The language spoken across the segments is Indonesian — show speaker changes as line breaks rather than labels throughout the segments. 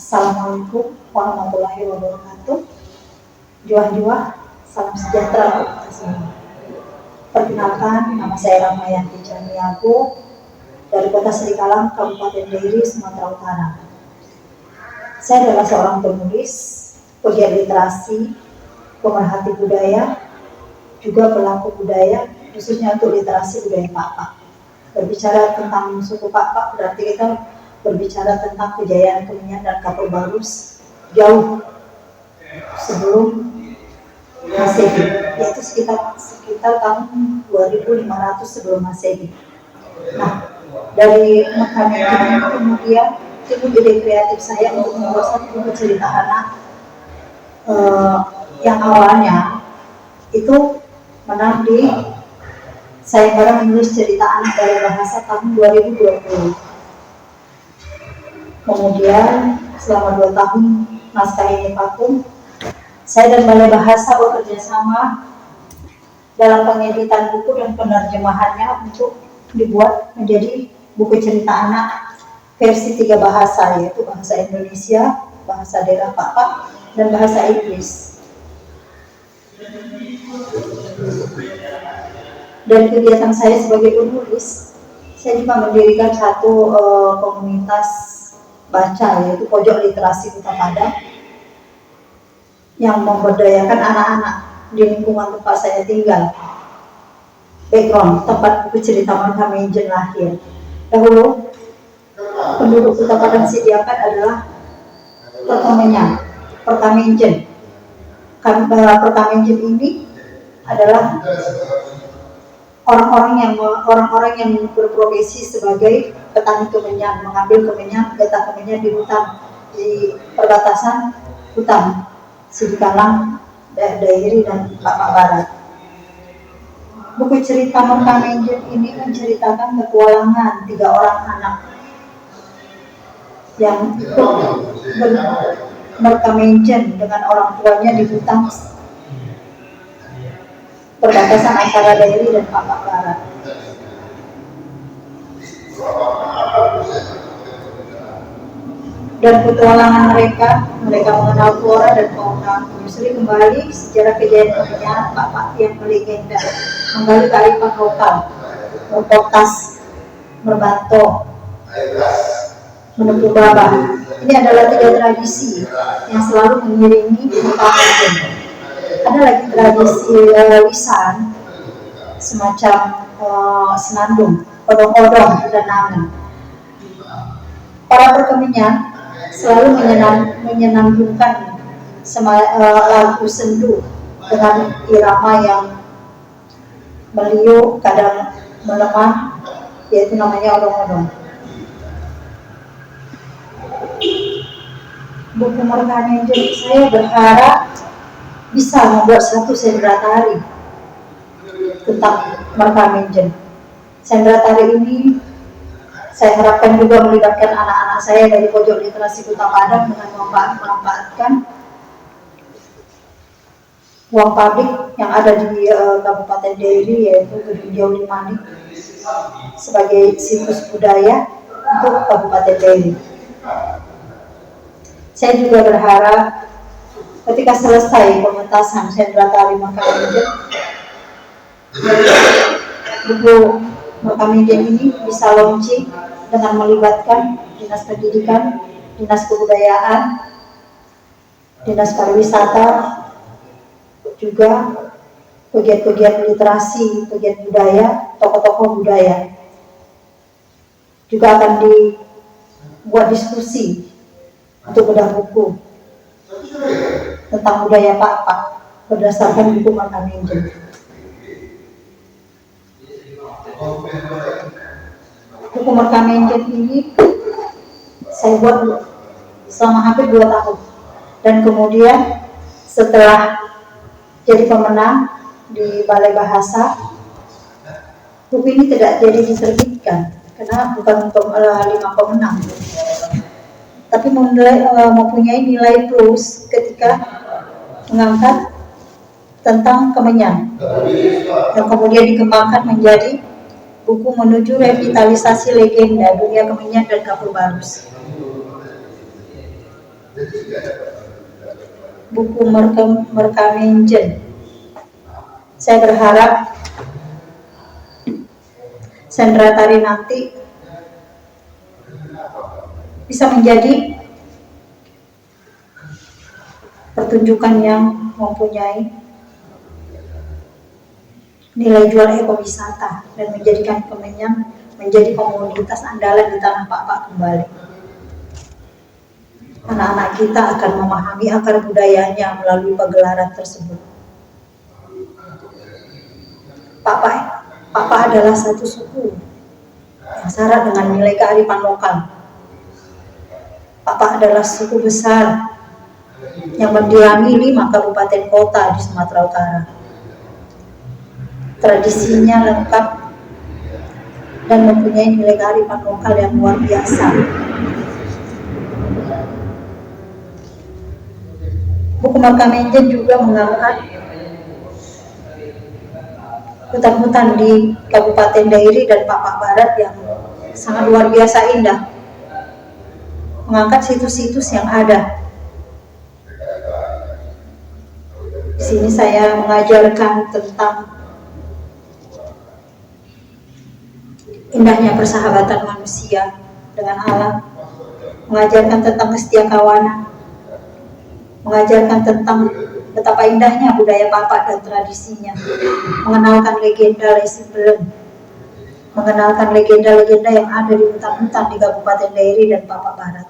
Assalamualaikum warahmatullahi wabarakatuh. Juah-juah, salam sejahtera untuk kita semua. Perkenalkan, nama saya Ramayanti Jamiago dari Kota Serikalang, Kabupaten Dairi, Sumatera Utara. Saya adalah seorang penulis, pegiat literasi, pemerhati budaya, juga pelaku budaya, khususnya untuk literasi budaya Pak-Pak. Berbicara tentang suku Pak-Pak berarti kita berbicara tentang kejayaan Kemenyan dan Kapur Barus jauh sebelum Masehi, yaitu sekitar tahun 2500 sebelum Masehi. Nah, dari mekanik ini kemudian timbul ide kreatif saya untuk membuat satu buku cerita anak yang awalnya itu menang sayembara menulis cerita anak dari bahasa tahun 2020. Kemudian selama 2 tahun naskah ini vakum, saya dan Balai Bahasa bekerja sama dalam pengeditan buku dan penerjemahannya untuk dibuat menjadi buku cerita anak versi 3 bahasa, yaitu bahasa Indonesia, bahasa daerah Pak-Pak, dan bahasa Inggris. Dan kegiatan saya sebagai penulis, saya juga mendirikan satu komunitas baca, yaitu Pojok Literasi Kota Padang, yang memberdayakan anak-anak di lingkungan tempat saya tinggal. Background tempat buku cerita Merka Menjen lahir. Dahulu penduduk Kota Padang Sediakan adalah Perkamenjen. Perkamenjen ini adalah orang-orang yang berprofesi sebagai petani kemenyan, mengambil kemenyan, getah kemenyan di hutan, di perbatasan hutan Serikalang, Dairi, dan Pak-Pak Barat. Buku cerita Merka Menjen ini menceritakan petualangan 3 orang anak yang ikut Merka Menjen dengan orang tuanya di hutan perbatasan antara Dairi dan Pak-Pak Barat. Dan petualangan mereka mengenal flora dan fauna, menyusuri kembali sejarah kejayaan Kemenyan Pak-Pak yang melegenda, menggali kearifan lokal, Mempotas, Merbanto, Menempuh Babah. Ini adalah 3 tradisi yang selalu mengiringi Merka Menjen. Ada lagi tradisi lisan, semacam senandung, odong-odong, dan nangan. Para perkemenyan selalu menyenandungkan lagu sendu dengan irama yang meliuk, kadang melemah, yaitu namanya odong-odong. Buku Merka Menjen, saya berharap bisa membuat satu sendera tari tentang Merka Menjen. Sendera tari ini saya harapkan juga melibatkan anak-anak saya dari Pojok Literasi Kota Padang dengan memanfaatkan uang pabrik yang ada di Kabupaten Dairi, yaitu Gedung Jauh Manik, sebagai situs budaya untuk Kabupaten Dairi. Saya juga berharap ketika selesai pementasan sendera tari Merka Menjen, buku Merka Menjen ini bisa launching dengan melibatkan Dinas Pendidikan, Dinas Kebudayaan, Dinas Pariwisata, juga pegiat-pegiat literasi, pegiat budaya, tokoh-tokoh budaya. Juga akan dibuat diskusi untuk bedah buku tentang budaya Pak-Pak berdasarkan buku Merka Menjen. Buku Merka Menjen ini saya buat selama hampir 2 tahun, dan kemudian setelah jadi pemenang di Balai Bahasa, buku ini tidak jadi diterbitkan karena bukan untuk 5 pemenang, tapi mempunyai nilai plus ketika mengangkat tentang Kemenyan, yang kemudian dikembangkan menjadi buku menuju revitalisasi legenda dunia Kemenyan dan Kapur Barus. buku Merkamenjen. Saya berharap Sendra Tari nanti bisa menjadi pertunjukan yang mempunyai nilai jual ekowisata dan menjadikan Kemenyan menjadi komoditas andalan di tanah Pak kembali. Anak-anak kita akan memahami akar budayanya melalui pagelaran tersebut. Papa adalah satu suku yang syarat dengan nilai kearifan lokal. Papa adalah suku besar yang mendiami 5 kabupaten kota di Sumatera Utara. Tradisinya lengkap dan mempunyai nilai kearifan lokal yang luar biasa. Buku Merkamenjen juga mengangkat hutan-hutan di Kabupaten Dairi dan Papak Barat yang sangat luar biasa indah. Mengangkat situs-situs yang ada. Di sini saya mengajarkan tentang indahnya persahabatan manusia dengan alam, mengajarkan tentang kestia kawanan, mengajarkan tentang betapa indahnya budaya Papak dan tradisinya, mengenalkan legenda Lesi Belem, mengenalkan legenda-legenda yang ada di hutan-hutan di Kabupaten Dairi dan Papak Barat.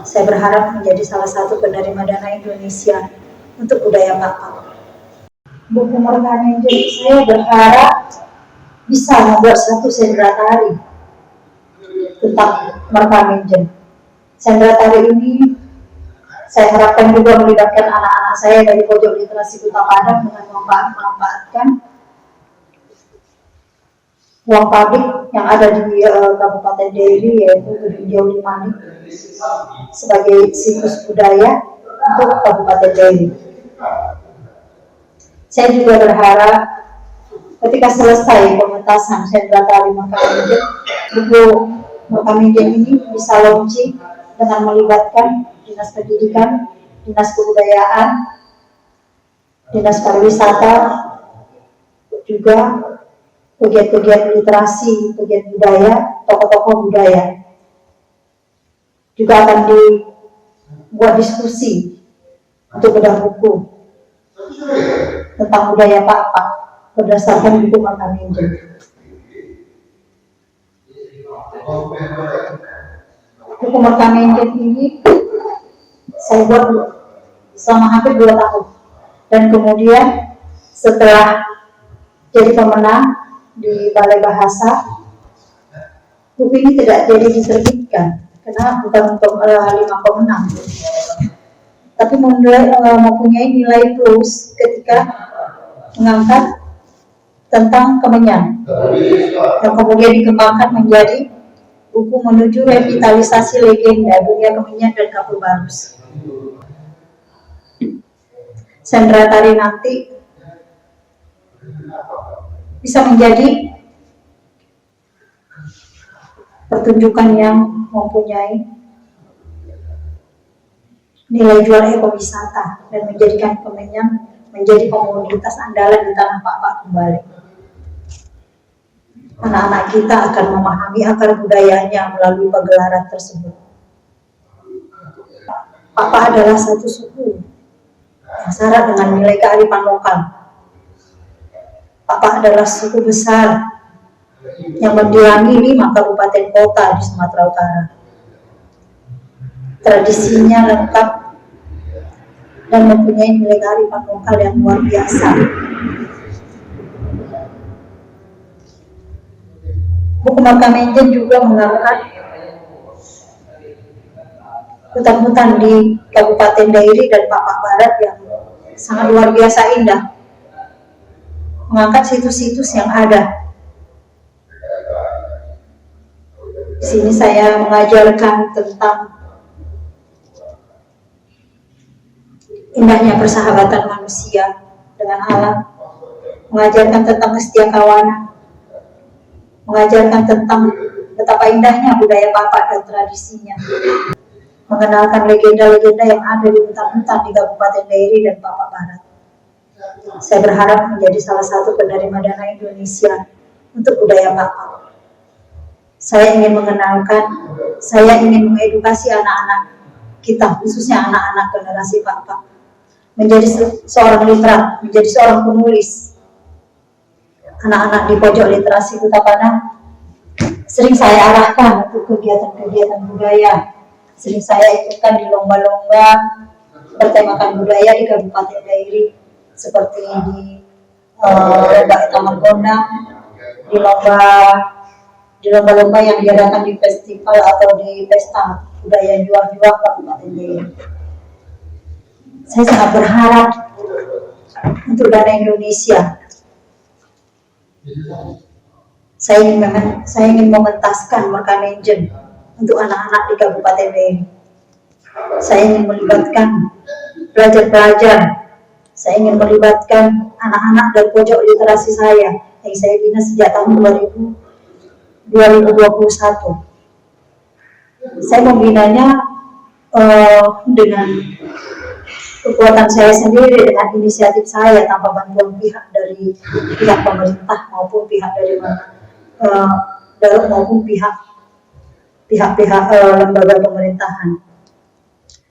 Saya berharap menjadi salah satu penerima dana Indonesia untuk budaya Papak. Buku Merkamenjen, saya berharap bisa membuat satu sendra tari tentang Merkamenjen. Sendra tari ini saya harapkan juga melibatkan anak-anak saya dari pojok literasi Kota Padang dengan memanfaatkan ruang publik yang ada di Kabupaten Dairi, yaitu Gedung Jauli Manik, sebagai situs budaya untuk Kabupaten Dairi. Saya juga berharap ketika selesai pementasan sendra tari Merkamenjen, buku Merkamenjen ini bisa launching dengan melibatkan Dinas Pendidikan, Dinas Kebudayaan, Dinas Pariwisata, juga pegiat-pegiat literasi, pegiat budaya, tokoh-tokoh budaya. Juga akan dibuat diskusi untuk bedah buku tentang budaya Papak berdasarkan buku Merkamenjen. Buku Merkamenjen ini saya buat selama hampir 2 tahun, dan kemudian setelah jadi pemenang di Balai Bahasa, buku ini tidak jadi diterbitkan karena bukan untuk 5 pemenang, tapi mempunyai nilai plus ketika mengangkat tentang Kemenyan yang kemudian dikembangkan menjadi buku menuju revitalisasi legenda dunia Kemenyan dan Kapur Barus. Sendra tari nanti bisa menjadi pertunjukan yang mempunyai nilai jual ekowisata dan menjadikan Kemenyan menjadi komoditas andalan di tanah Papak kembali. Anak-anak kita akan memahami akar budayanya melalui pagelaran tersebut. Papak adalah satu suku yang syarat dengan nilai kearifan lokal. Papak adalah suku besar yang mendiami 5 kabupaten kota di Sumatera Utara. Tradisinya lengkap dan mempunyai nilai kearifan lokal yang luar biasa. Buku Merkamenjen juga mengangkat hutan-hutan di Kabupaten Dairi dan Papak Barat yang sangat luar biasa indah. Mengangkat situs-situs yang ada. Di sini saya mengajarkan tentang indahnya persahabatan manusia dengan alam, mengajarkan tentang kestia kawanan, mengajarkan tentang betapa indahnya budaya Papak dan tradisinya, mengenalkan legenda-legenda yang ada di hutan-hutan di Kabupaten Dairi dan Papua Barat. Saya berharap menjadi salah satu penerima dana Indonesia untuk budaya Papua. Saya ingin mengenalkan, saya ingin mengedukasi anak-anak kita, khususnya anak-anak generasi Papua, menjadi seorang literat, menjadi seorang penulis. Anak-anak di pojok literasi Kuta Padang sering saya arahkan untuk kegiatan-kegiatan budaya. Sering saya ikutkan di lomba-lomba bertemakan budaya di Kabupaten Dairi, seperti di lomba Taman Gondang, di lomba-lomba yang diadakan di festival atau di pesta budaya Juah-Juah Kabupaten Dairi. Saya sangat berharap untuk dana Indonesia. Saya ingin mementaskan Merkaninjen untuk anak-anak di Kabupaten Dairi. Saya ingin melibatkan pelajar-pelajar. Saya ingin melibatkan anak-anak dari pojok literasi saya yang saya bina sejak tahun 2021. Saya membinanya dengan kekuatan saya sendiri, dengan inisiatif saya, tanpa bantuan pihak dari pihak pemerintah maupun pihak dari maupun pihak-pihak lembaga pemerintahan.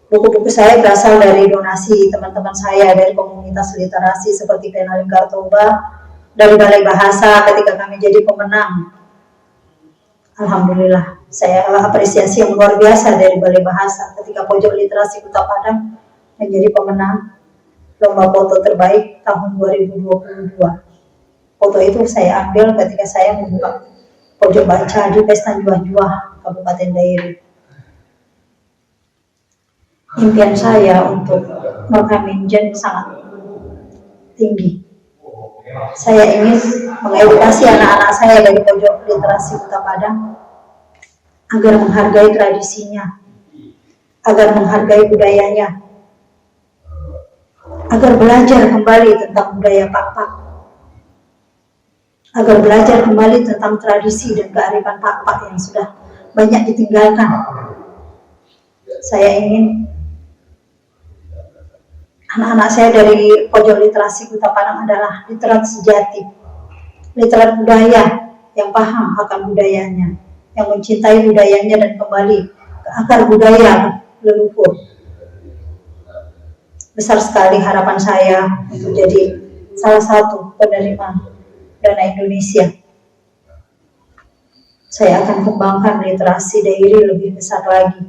Buku-buku saya berasal dari donasi teman-teman saya dari komunitas literasi seperti Penalin Kartoba, dari Balai Bahasa ketika kami jadi pemenang. Alhamdulillah, saya apresiasi yang luar biasa dari Balai Bahasa ketika pojok literasi Kuta Padang menjadi pemenang lomba foto terbaik tahun 2022. Foto itu saya ambil ketika saya membuka pojok baca di Pesta Juah-Juah Kabupaten Dairi. Impian saya untuk Merkaninjen sangat tinggi. Saya ingin mengedukasi anak-anak saya dari pojok literasi Kuta Padang agar menghargai tradisinya, agar menghargai budayanya, agar belajar kembali tentang budaya Pakpak, agar belajar kembali tentang tradisi dan kearifan Pakpak yang sudah banyak ditinggalkan. Saya ingin anak-anak saya dari pojok literasi Kuta Padang adalah literat sejati, literat budaya yang paham akan budayanya, yang mencintai budayanya dan kembali ke akar budaya leluhur. Besar sekali harapan saya untuk jadi salah satu penerima dana Indonesia. Saya akan kembangkan literasi Dairi lebih besar lagi,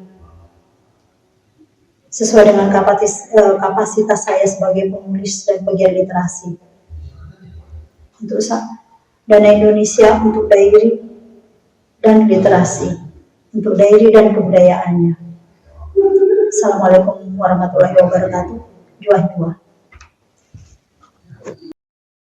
sesuai dengan kapasitas saya sebagai penulis dan pegiat literasi. Untuk dana Indonesia untuk Dairi dan literasi, untuk Dairi dan kebudayaannya. Assalamualaikum warahmatullahi wabarakatuh. Juah-juah.